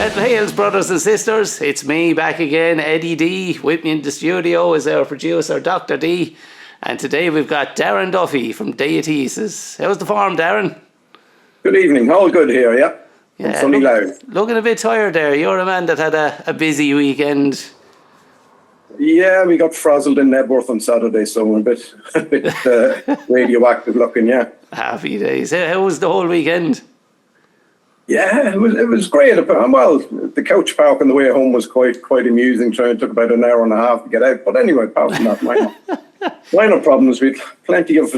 Metalheads, brothers and sisters, it's me back again, Eddie D. With me in the studio is our producer, Dr. D. And today we've got Darren Duffy from Deithesis. How's the form, Darren? Good evening, all good here, yeah. Sunny Loud. Looking a bit tired there. You're a man that had a busy weekend. Yeah, we got frazzled in Nebworth on Saturday, so I'm a bit radioactive looking, yeah. Happy days. How was the whole weekend? Yeah, it was great. Well, the couch park on the way home was quite amusing. It took about an hour and a half to get out. But anyway, apart from that, minor problems. We had plenty of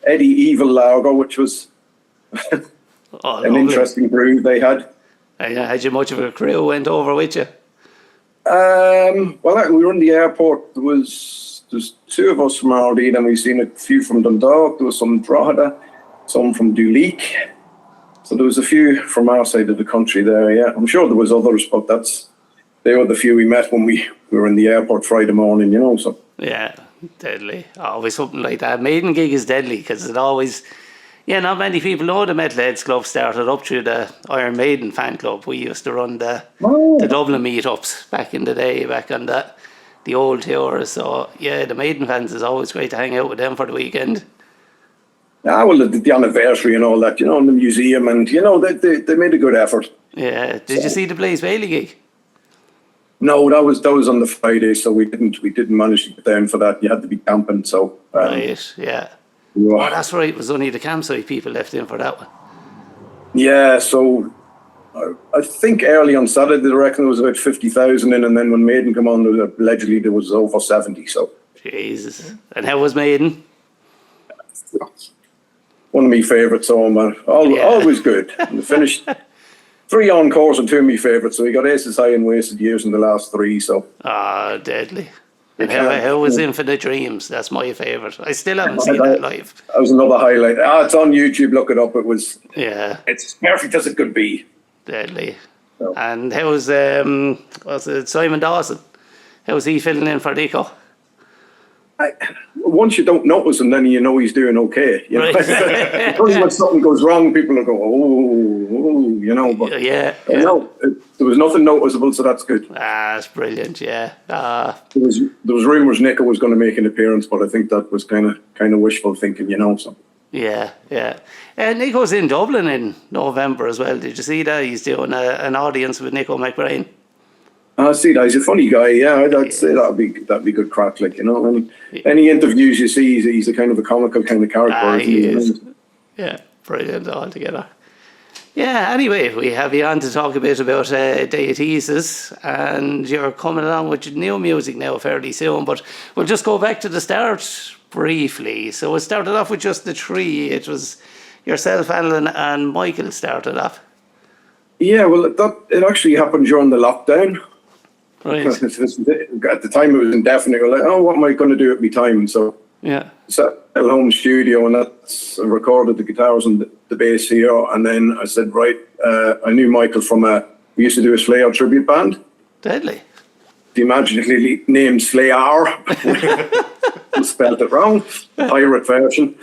Eddie Evil Largo, which was an interesting brew they had. Had you much of a crew went over with you? Well, we were in the airport. There's two of us from Ardee, then we've seen a few from Dundalk. There was some Drogheda, some from Duleek. So there was a few from our side of the country there, yeah. I'm sure there was others, but they were the few we met when we were in the airport Friday morning, so. Yeah, deadly. Always something like that. Maiden gig is deadly because it always... Yeah, not many people know the Metalheads Club started up through the Iron Maiden fan club. We used to run the Dublin meetups back in the day, back on the old tours. So, yeah, the Maiden fans is always great to hang out with them for the weekend. Yeah, well, the anniversary and all that, and the museum, and, they made a good effort. Yeah. Did you see the Blaze Bailey gig? No, that was on the Friday, so we didn't manage to get down for that. You had to be camping, so... right, yeah. Oh, that's right. It was only the campsite people left in for that one. Yeah, so I think early on Saturday, they reckon there was about 50,000 in, and then when Maiden came on, allegedly there was over 70, so... Jesus. And how was Maiden? One of my favourites, always good. And they finished 3 encores and 2 of my favourites, so he got Aces High and Wasted Years in the last 3, so... Ah, deadly. And how was Infinite Dreams? That's my favourite. I still haven't seen that live. That was another highlight. It's on YouTube, look it up. It was... Yeah. It's as perfect as it could be. Deadly. So. And how was Simon Dawson? How was he filling in for Nico? Once you don't notice him, then you know he's doing okay. Right. Only when something goes wrong, people will go, but yeah. No, there was nothing noticeable, so that's good. That's brilliant, yeah. There was rumours Nico was going to make an appearance, but I think that was kind of wishful thinking, so. Yeah. Nico's in Dublin in November as well. Did you see that? He's doing an audience with Nico McBrain. I see that. He's a funny guy. Yeah, I'd say that'd be good crack. Any interviews you see, he's a kind of a comical kind of character. He is. Yeah, brilliant altogether. Yeah. Anyway, we have you on to talk a bit about Deithesis, and you're coming along with new music now fairly soon. But we'll just go back to the start briefly. So it started off with just the 3. It was yourself, Alan, and Michael started off. Yeah, well, it actually happened during the lockdown. Right. At the time, it was indefinite. Like, what am I going to do at my time? So, sat at home studio, and I recorded the guitars and the bass here. And then I said, right, I knew Michael from we used to do a Slayer tribute band. Deadly. The imaginatively named Slayer. Spelled it wrong. Pirate version.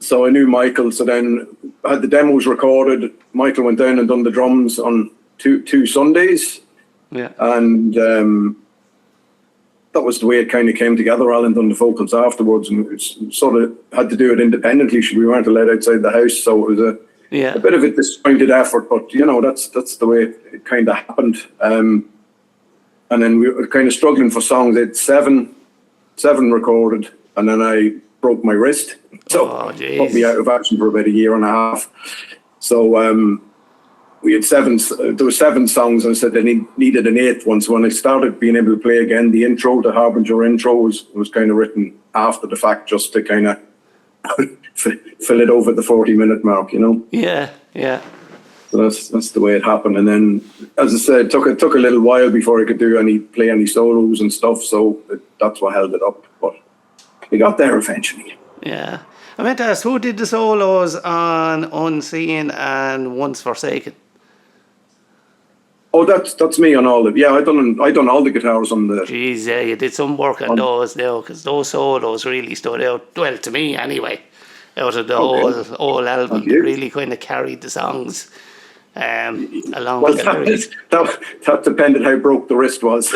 So I knew Michael. So then I had the demos recorded. Michael went down and done the drums on two Sundays. Yeah. And that was the way it kind of came together. Alan done the vocals afterwards, and it sort of had to do it independently. We weren't allowed outside the house, so it was a bit of a disjointed effort. But that's the way it kind of happened. And then we were kind of struggling for songs. I had seven recorded, and then I broke my wrist, so put me out of action for about a year and a half. So we had 7. There were 7 songs, and I said I needed an 8th one. So when I started being able to play again, the Harbinger intro was kind of written after the fact, just to kind of fill it over the 40-minute mark, Yeah. So that's the way it happened. And then, as I said, it took a little while before I could play any solos and stuff. So that's what held it up. But we got there eventually. Yeah. I meant to ask, who did the solos on Unseen and Once Forsaken? Oh, that's me on all of it. Yeah, I done all the guitars on the... Jeez, yeah, you did some work on those now, because those solos really stood out, well, to me anyway, out of the whole album. They really kind of carried the songs. along Well, with the lyrics. that depended how broke the wrist was.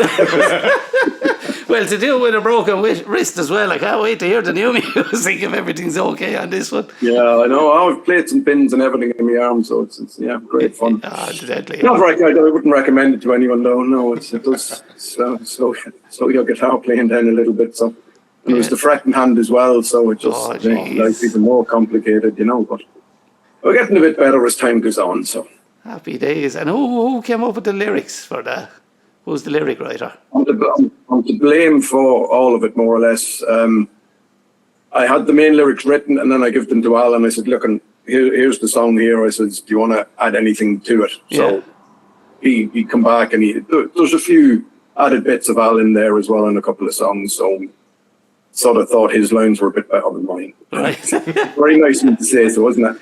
Well, to do with a broken wrist as well, I can't wait to hear the new music if everything's okay on this one. Yeah, I know. I've plates and pins and everything in my arm, so it's great fun. Deadly. Not right. I wouldn't recommend it to anyone, though. No, it does slow your guitar playing down a little bit. So, and it was the fretting hand as well, so it just makes life even more complicated, But we're getting a bit better as time goes on. So happy days. And who came up with the lyrics for that? Who's the lyric writer? I'm to blame for all of it, more or less. I had the main lyrics written, and then I gave them to Al, and I said, "Look, and here's the song here." I said, "Do you want to add anything to it?" So he come back, and there's a few added bits of Al in there as well, in a couple of songs. So sort of thought his lines were a bit better than mine. Right. Very nice of him to say, so wasn't it?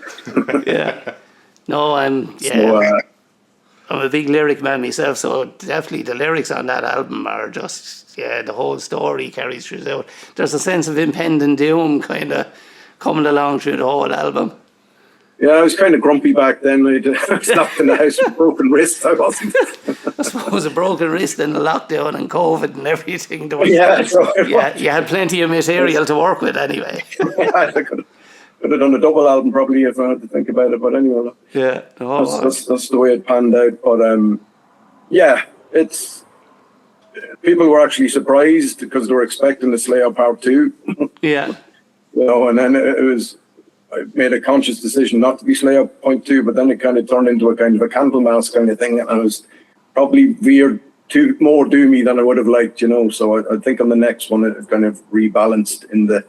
Yeah. No, I'm a big lyric man myself, so definitely the lyrics on that album are just, the whole story carries through out. There's a sense of impending doom kind of coming along through the whole album. Yeah, I was kind of grumpy back then. I was locked in the house with a broken wrist. I wasn't. I suppose a broken wrist and the lockdown and COVID and everything. You had plenty of material to work with anyway. I could have done a double album probably if I had to think about it. But anyway, that's the way it panned out. But it's people were actually surprised because they were expecting the Slayer Part 2. Yeah. And then it was. I made a conscious decision not to be Slayer Point 2, but then it kind of turned into a kind of a Candlemass kind of thing, and I was probably veered to more doomy than I would have liked, So I think on the next one it kind of rebalanced in the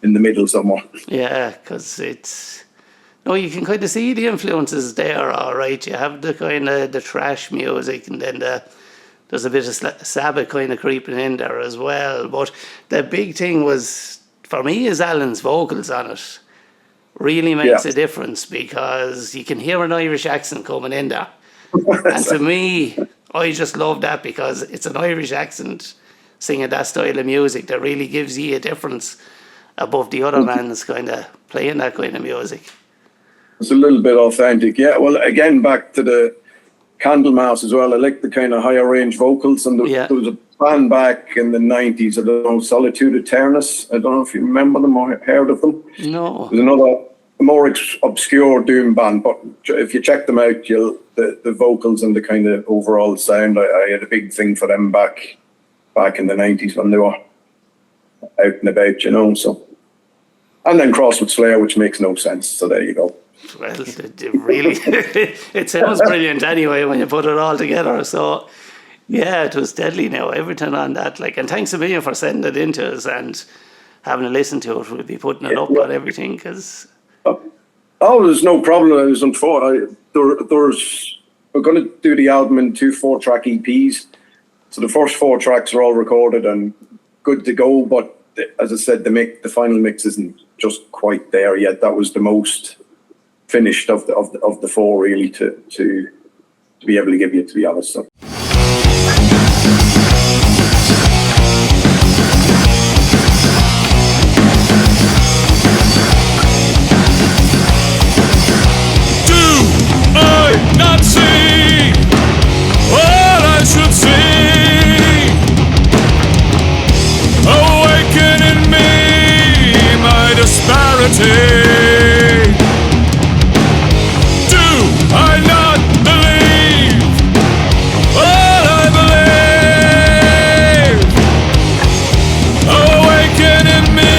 middle somewhere. Yeah, because you can kind of see the influences there, all right. You have the kind of the thrash music, and then there's a bit of Sabbath kind of creeping in there as well. But the big thing was for me is Alan's vocals on it. Really makes a difference because you can hear an Irish accent coming in there. And to me, I just love that because it's an Irish accent singing that style of music that really gives you a difference above the other man's kind of playing that kind of music. It's a little bit authentic, yeah. Well, again, back to the Candlemass as well. I like the kind of higher range vocals. And there was a band back in the 90s, I don't know, Solitude Eternus. I don't know if you remember them or heard of them. No. There's another more obscure doom band, but if you check them out, the vocals and the kind of overall sound, I had a big thing for them back in the 90s when they were out and about, so. And then cross with Slayer, which makes no sense, so there you go. Well, it sounds brilliant anyway when you put it all together, so yeah, it was deadly now, everything on that, and thanks a million for sending it into us and having a listen to it. We'll be putting it up on everything, because... Oh, there's no problem. I was on we're going to do the album in 2 4-track EPs. So the first 4 tracks are all recorded and good to go. But as I said, the final mix isn't just quite there yet. That was the most finished of the 4 really to be able to give you, to be honest. So. Not see what I should see. Awaken in me my disparity. Do I not believe what I believe? Awaken in me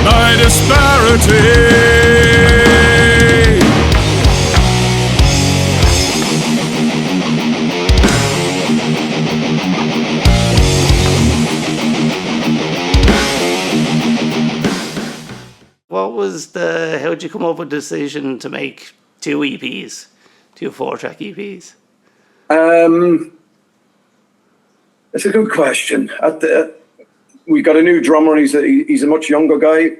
my disparity. How'd you come up with the decision to make 2 EPs, 2 4-track EPs? It's a good question. We got a new drummer. He's a much younger guy,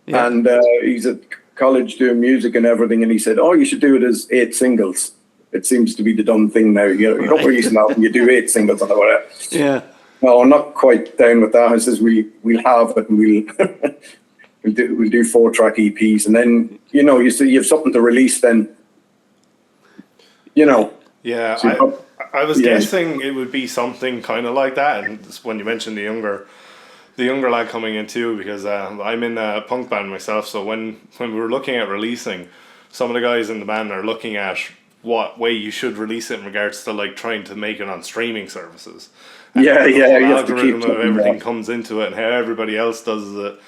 and he's at college doing music and everything. And he said, "Oh, you should do it as 8 singles. It seems to be the done thing now. You don't release an album, you do 8 singles on it." Yeah. No, I'm not quite down with that. I says we'll have it and we'll. We'll do 4-track EPs, and then you have something to release then you know. Yeah, So I was guessing it would be something kind of like that, and when you mentioned the younger lad coming in too, because I'm in a punk band myself, so when we were looking at releasing, some of the guys in the band are looking at what way you should release it in regards to like trying to make it on streaming services. And yeah, the you whole have to keep algorithm of everything that. comes into it, and how everybody else does the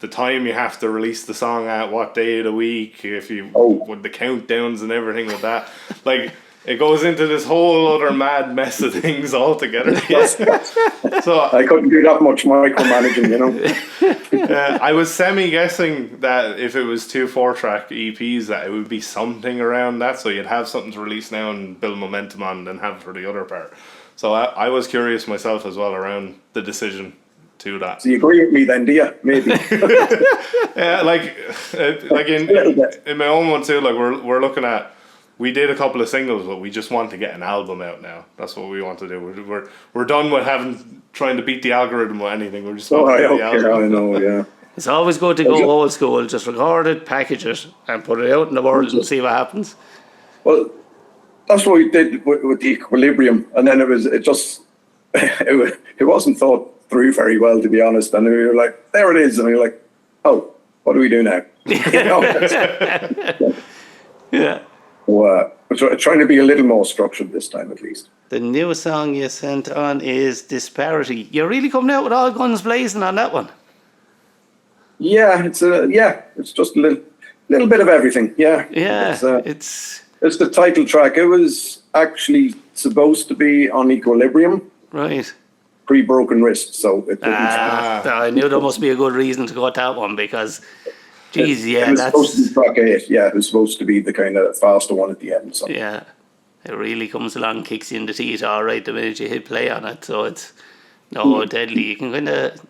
time you have to release the song at, what day of the week, if you with the countdowns and everything with that, like. It goes into this whole other mad mess of things altogether. So I couldn't do that much micromanaging, you know. I was semi-guessing that if it was 2 4-track EPs, that it would be something around that. So you'd have something to release now and build momentum on, and then have it for the other part. So I was curious myself as well around the decision to that. So you agree with me then, do you? Maybe. Yeah, like in my own one too. Like we're looking at. We did a couple of singles, but we just want to get an album out now. That's what we want to do. We're done with trying to beat the algorithm or anything. We're just want to get the album. I know, yeah. It's always good to go old school. Just record it, package it, and put it out in the world and see what happens. Well, that's what we did with the Equilibrium, and then it wasn't thought through very well, to be honest. And we were like, there it is, and we were like, oh, what do we do now? You know? Yeah. We're trying to be a little more structured this time, at least. The new song you sent on is Disparity. You're really coming out with all guns blazing on that one. Yeah, it's just a little bit of everything. Yeah, it's the title track. It was actually supposed to be on Equilibrium, right. Pre-Broken Wrist, so it didn't. I knew there must be a good reason to go with that one because. Jeez, it was supposed to be track 8. Yeah, it was supposed to be the kind of faster one at the end. So. Yeah, it really comes along, kicks you in the teeth, all right, the minute you hit play on it. So it's deadly. You can kind of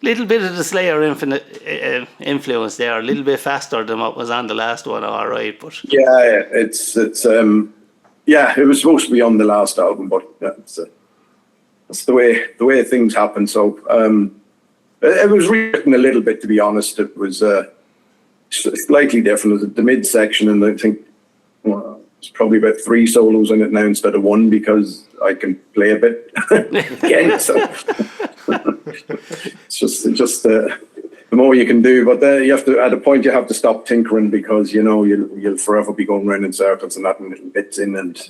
little bit of the Slayer influence there, a little bit faster than what was on the last one, all right. But yeah, it's it was supposed to be on the last album, but that's the way things happen. So it was rewritten a little bit, to be honest. It was. Slightly different. The mid section, and I think it's probably about 3 solos in it now instead of 1 because I can play a bit again. So it's just the more you can do, but you have to, at a point you have to stop tinkering because you'll forever be going round in circles and adding little bits in, and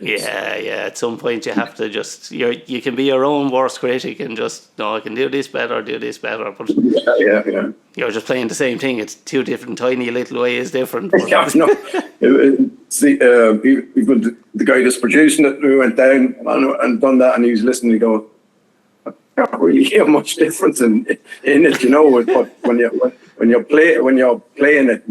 Yeah. At some point you have to just you can be your own worst critic and just I can do this better, but yeah. You're just playing the same thing. It's 2 different tiny little ways different. Yeah, no. See, even the guy that's producing it, we went down and done that, and he was listening. He go, I can't really hear much difference in it, But when you're playing it,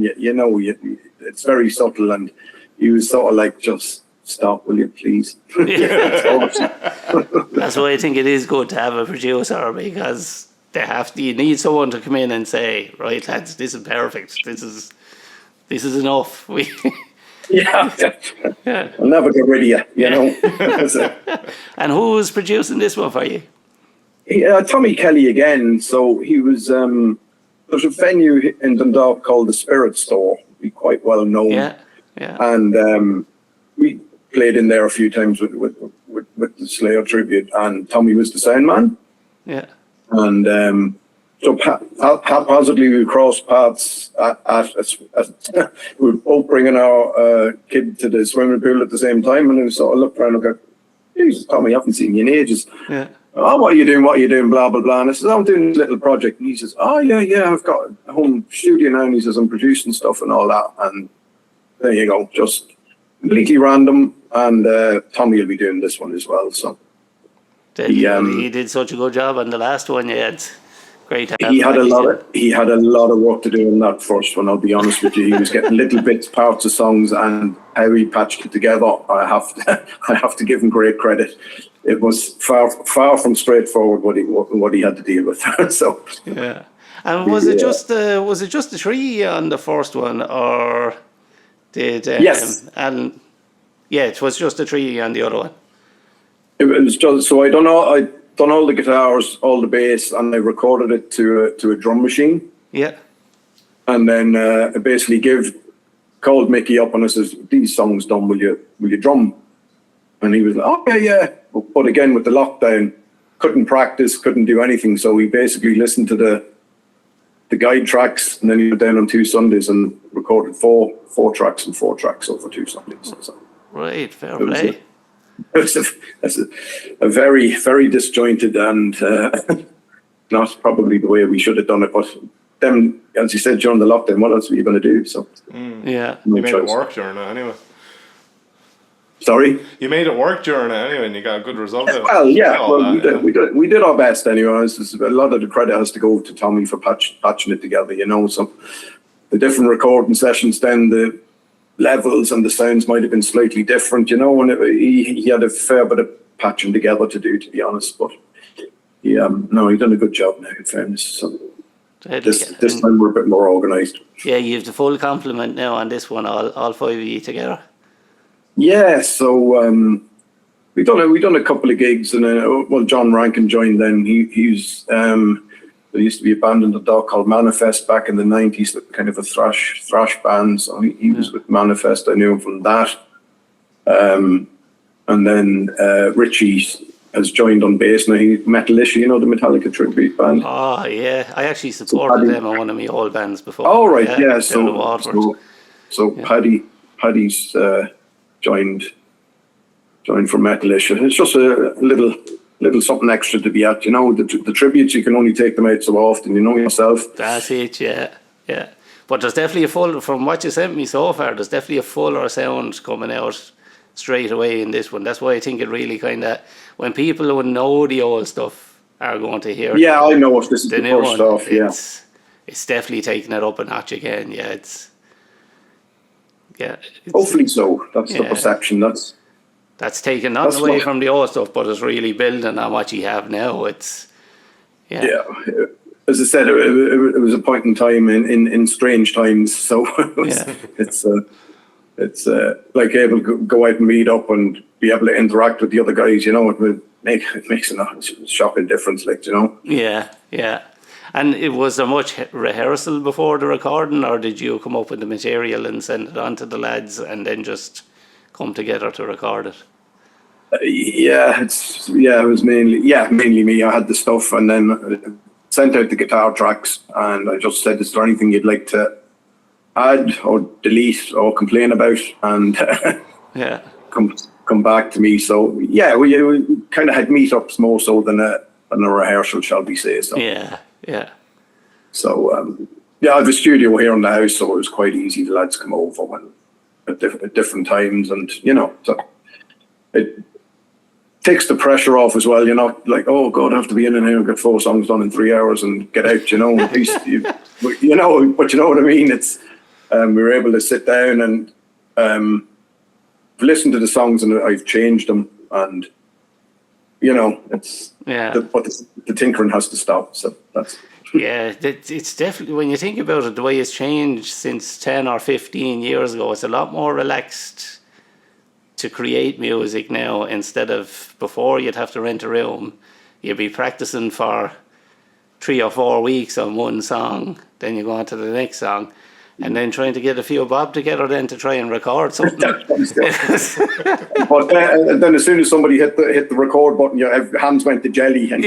it's very subtle, and he was sort of like, just stop, will you please? That's why I think it is good to have a producer, because you need someone to come in and say, right, lads, this is perfect. This is enough. Yeah. I'll never get rid of you, know. And who's producing this one for you? Tommy Kelly again. So he was, there's a venue in Dundalk called the Spirit Store, be quite well known. Yeah. And we played in there a few times with the Slayer tribute, and Tommy was the sound man. Yeah. And so haphazardly we crossed paths we were both bringing our kid to the swimming pool at the same time, and we sort of looked around and go, Jesus, Tommy, I haven't seen you in ages. Yeah. Oh, what are you doing, blah, blah, blah. And I said, I'm doing this little project. And he says, oh, yeah, I've got a home studio now. And he says, I'm producing stuff and all that. And there you go, just completely random. And Tommy will be doing this one as well, so. He did such a good job on the last one. Yeah, it's great. He had a lot of work to do on that first one. I'll be honest with you. He was getting little bits, parts of songs, and how he patched it together. I have to give him great credit. It was far from straightforward what he had to deal with. So yeah. And was it just the 3 on the first one, or did yes? And yeah, it was just the 3 on the other one. It was just, so I done all the guitars, all the bass, and I recorded it to a drum machine. Yeah. And then I basically give called Mickey up and I says, these songs done, will you drum? And he was like, okay, yeah. But again, with the lockdown, couldn't practice, couldn't do anything. So we basically listened to the guide tracks, and then he went down on 2 Sundays and recorded four tracks over 2 Sundays. So right, fair play. That's a very, very disjointed and not probably the way we should have done it. But then, as you said, during the lockdown, what else were you going to do? So yeah, you made it work during it anyway. Sorry? You made it work during it anyway, and you got a good result. Well, yeah. Well, we did our best anyway. A lot of the credit has to go to Tommy for patching it together, you know. So the different recording sessions, then the levels and the sounds might have been slightly different, you know. And he had a fair bit of patching together to do, to be honest. But he done a good job now, in fairness. So this time we're a bit more organised. Yeah, you have the full complement now on this one, all 5 of you together. Yeah, so we done a couple of gigs, and John Rankin joined. Then he's there used to be a band in the dock called Manifest back in the 90s, kind of a thrash band. So he was with Manifest. I knew him from that. And then Richie has joined on bass now. He's Metalheads, you know, the Metallica tribute band. Oh yeah, I actually supported them on one of my old bands before. Oh right, yeah. So Paddy's joined from Metalheads. It's just a little something extra to be at, you know. The tributes, you can only take them out so often, you know yourself. That's it, yeah. But there's definitely from what you sent me so far, there's definitely a fuller sound coming out straight away in this one. That's why I think it really kind of, when people who know the old stuff are going to hear it. Yeah, I know if this is the first stuff, yeah. It's definitely taking it up a notch again, yeah. It's hopefully so. That's the perception. That's taken nothing away from the old stuff, but it's really building on what you have now. It's yeah. As I said, it was a point in time in strange times. So it's like able to go out and meet up and be able to interact with the other guys. You know, it makes a shocking difference. Like, you know. Yeah. And was there much rehearsal before the recording, or did you come up with the material and send it on to the lads and then just come together to record it? It was mainly me. I had the stuff and then sent out the guitar tracks, and I just said, is there anything you'd like to add or delete or complain about? And come back to me. So we kind of had meetups more so than a rehearsal, shall we say. So yeah. So I have a studio here in the house, so it was quite easy. The lads come over at different times, and you know, so it takes the pressure off as well. You're not like, oh God, I have to be in and here and get 4 songs done in 3 hours and get out. You know, at least but you know what I mean. It's we were able to sit down and listen to the songs, and I've changed them, and you know, it's but the tinkering has to stop. So that's. Yeah, it's definitely, when you think about it, the way it's changed since 10 or 15 years ago, it's a lot more relaxed to create music now, instead of before you'd have to rent a room, you'd be practicing for 3 or 4 weeks on one song, then you go on to the next song, and then trying to get a few bob together then to try and record something. But then as soon as somebody hit the record button, your hands went to jelly. And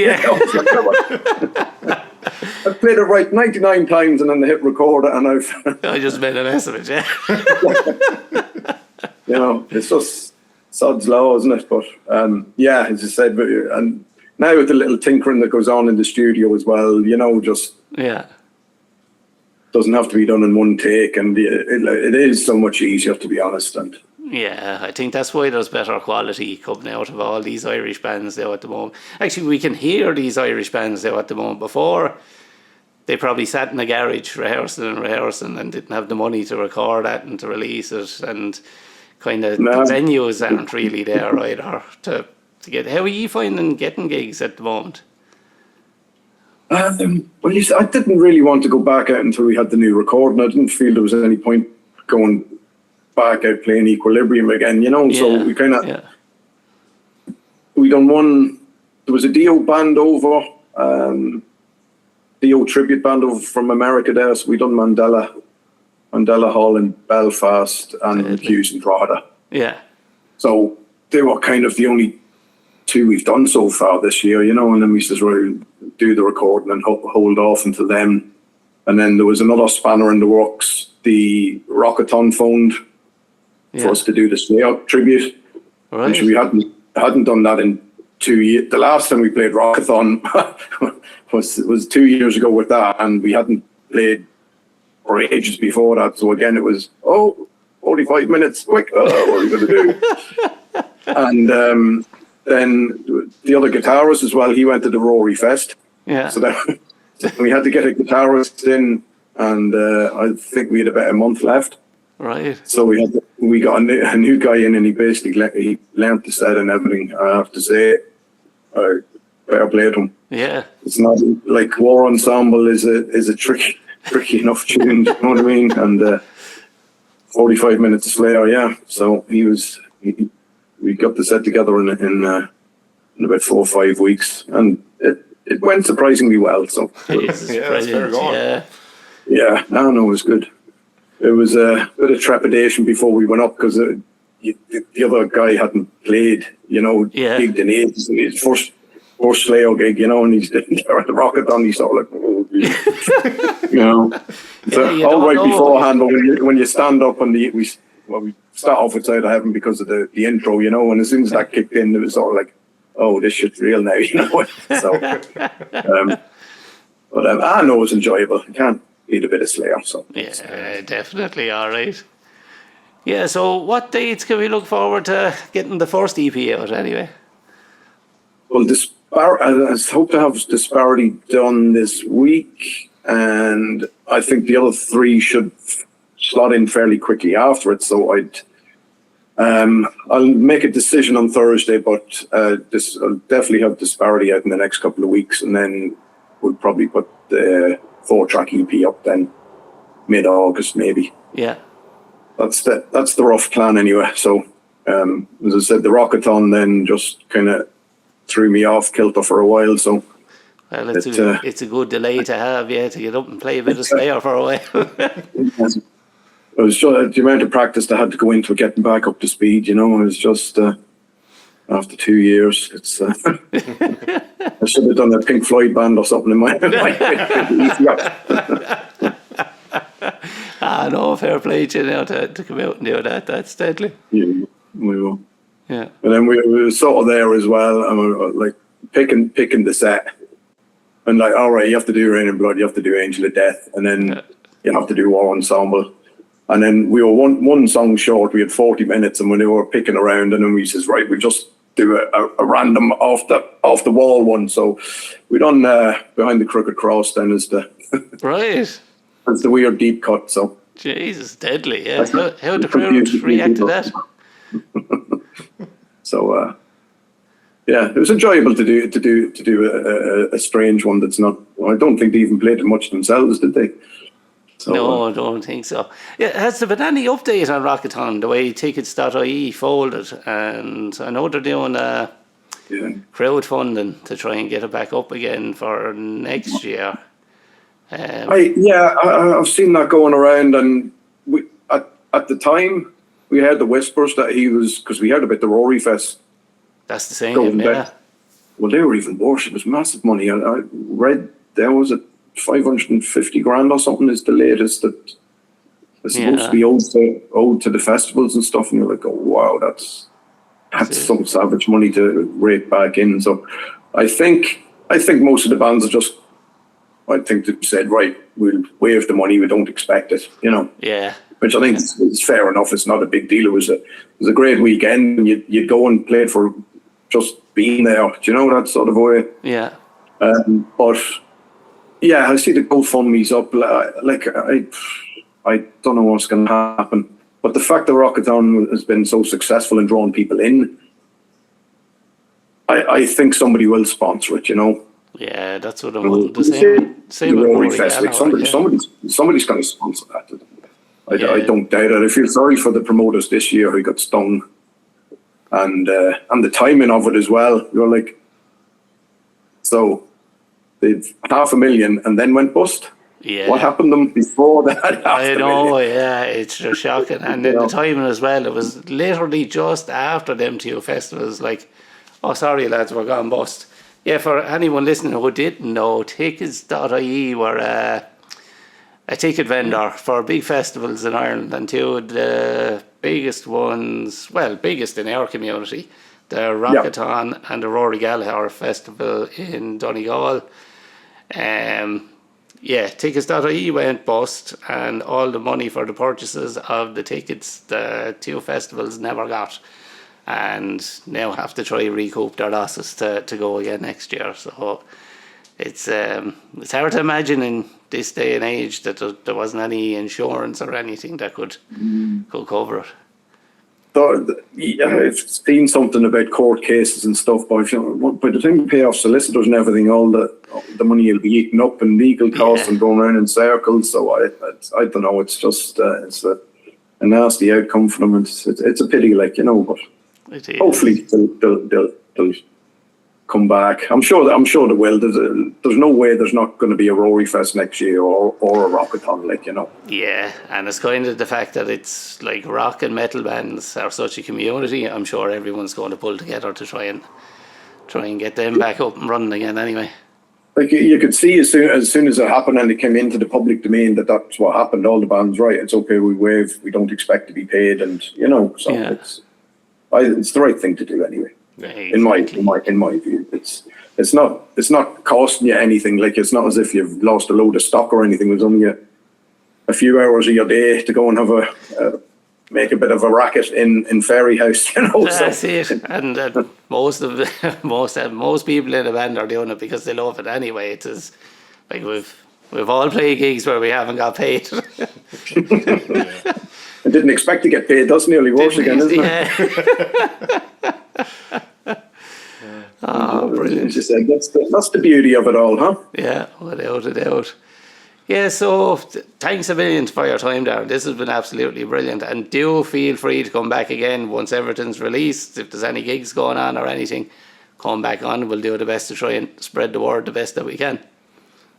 I've played it right 99 times, and then they hit record, and I just made a mess of it, You know, it's just sod's law, isn't it? But as I said, and now with the little tinkering that goes on in the studio as well, you know, just doesn't have to be done in one take, and it is so much easier, to be honest. And I think that's why there's better quality coming out of all these Irish bands now at the moment. Actually, we can hear these Irish bands now at the moment. Before, they probably sat in a garage rehearsing and didn't have the money to record that and to release it, and kind of the venues aren't really there either to get. How are you finding getting gigs at the moment? I didn't really want to go back out until we had the new recording. I didn't feel there was any point going back out playing Equilibrium again, you know. So we kind of we done one. There was a Dio band over, Dio tribute band over from America there. So we done Mandela Andella Hall in Belfast, and Hughes and Drogheda. Yeah. So they were kind of the only two we've done so far this year, you know, and then we says, right, do the recording and hold off until then. And then there was another spanner in the works. The Rockathon phoned for us to do the Slayer tribute, which we hadn't done that in 2 years. The last time we played Rockathon was 2 years ago with that, and we hadn't played for ages before that. So again, it was 45 minutes, quick. What are we going to do? And then the other guitarist as well. He went to the Rory Fest. Yeah. So then we had to get a guitarist in, and I think we had about a month left. Right. So we got a new guy in, and he basically learned the set and everything. I have to say, fair play to him. Yeah. It's not like War Ensemble is a tricky enough tune. You know what I mean? And 45 minutes of Slayer, yeah. So we got the set together in about 4 or 5 weeks, and it went surprisingly well. So that's fair going. Yeah, no, it was good. It was a bit of trepidation before we went up because the other guy hadn't played, you know, gigged in ages, and his first Slayer gig, you know, and he's there at the Rockathon. He's sort of like, you know, so all right beforehand. But when you stand up and we start off with Side of Heaven because of the intro, you know, and as soon as that kicked in, it was sort of like, oh, this shit's real now, you know. So, but I know it's enjoyable. You can't beat a bit of Slayer. So yeah, definitely. All right. Yeah. So, what dates can we look forward to getting the first EP out anyway? Well, I hope to have Disparity done this week, and I think the other 3 should slot in fairly quickly after it. So I'll make a decision on Thursday, but I'll definitely have Disparity out in the next couple of weeks, and then we'll probably put the 4-track EP up then mid-August maybe. Yeah. That's the rough plan anyway. So as I said, the Rockathon then just kind of threw me off kilter for a while. So well, it's a good delay to have, to get up and play a bit of Slayer for a while. It was just the amount of practice that had to go into getting back up to speed. You know, it was just after 2 years, it's. I should have done a Pink Floyd band or something in my. No, fair play to you now to come out and do that. That's deadly. Yeah, we will. Yeah. And then we were sort of there as well, and we were like picking the set, and like, all right, you have to do Rain and Blood, you have to do Angel of Death, and then you have to do War Ensemble. And then we were one song short. We had 40 minutes, and when they were picking around, and then we says, right, we just do a random off the wall one. So we done Behind the Crooked Cross then as the right. That's the weird deep cut. So Jesus, deadly. Yeah. How the crowd react to that? So yeah, it was enjoyable to do a strange one that's not. I don't think they even played it much themselves, did they? So, no, I don't think so. Yeah, has there been any update on Rockathon, the way tickets.ie folded? And I know they're doing crowdfunding to try and get it back up again for next year. I've seen that going around, and we at the time we heard the whispers that he was, because we heard about the Rory Fest. That's the same, yeah. Well, they were even worse. It was massive money. I read there was 550 grand or something is the latest that is supposed to be owed to the festivals and stuff, and you're like, oh wow, that's some savage money to rake back in. So I think most of the bands are just, I think they said, right, we'll waive the money, we don't expect it, you know. Yeah. Which I think is fair enough. It's not a big deal. It was a great weekend, and you'd go and play it for just being there. Do you know, that sort of way? Yeah. But yeah, I see the GoFundMe's up. Like I don't know what's going to happen. But the fact that Rockathon has been so successful in drawing people in, I think somebody will sponsor it. You know. Yeah, that's what I'm wanting to say. Same with Rory Fest. Somebody's going to sponsor that. I don't doubt it. I feel sorry for the promoters this year who got stung, and the timing of it as well. You're like, so they've 500,000 and then went bust. Yeah. What happened to them before that? I know, yeah, it's just shocking. And then the timing as well, it was literally just after them two festivals, like, oh, sorry lads, we're gone bust. Yeah, for anyone listening who didn't know, tickets.ie were a ticket vendor for big festivals in Ireland, and two of the biggest ones, well, biggest in our community, the Rockathon and the Rory Gallagher Festival in Donegal. Yeah, tickets.ie went bust, and all the money for the purchases of the tickets the two festivals never got, and now have to try recoup their losses to go again next year. So it's hard to imagine in this day and age that there wasn't any insurance or anything that could cover it. I've seen something about court cases and stuff, but by the time you pay off solicitors and everything, all the money will be eaten up in legal costs and going around in circles. So I don't know. It's just it's a nasty outcome for them. It's a pity, like, you know. But hopefully they'll come back. I'm sure they will. There's no way there's not going to be a Rory Fest next year or a Rockathon, like, you know. Yeah, and it's kind of the fact that it's like rock and metal bands are such a community. I'm sure everyone's going to pull together to try and get them back up and running again anyway. Like, you could see as soon as it happened and it came into the public domain that's what happened. All the bands, right, it's okay, we waive, we don't expect to be paid, and, you know, so it's the right thing to do anyway. Yeah, exactly. In my view, it's not costing you anything. Like, it's not as if you've lost a load of stock or anything. It's only a few hours of your day to go and have make a bit of a racket in Fairy House, you know. That's it. And most people in the band are doing it because they love it anyway. It is like we've all played gigs where we haven't got paid. I didn't expect to get paid. That's nearly worse again, isn't it? Oh, brilliant. That's the beauty of it all, huh? Yeah, without a doubt. Yeah, so thanks a million for your time, Darren. This has been absolutely brilliant. And do feel free to come back again once everything's released. If there's any gigs going on or anything, come back on. We'll do the best to try and spread the word the best that we can.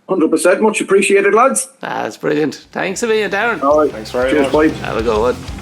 100%. Much appreciated, lads. That's brilliant. Thanks a million, Darren. All right. Thanks very much. Bye. Have a good one.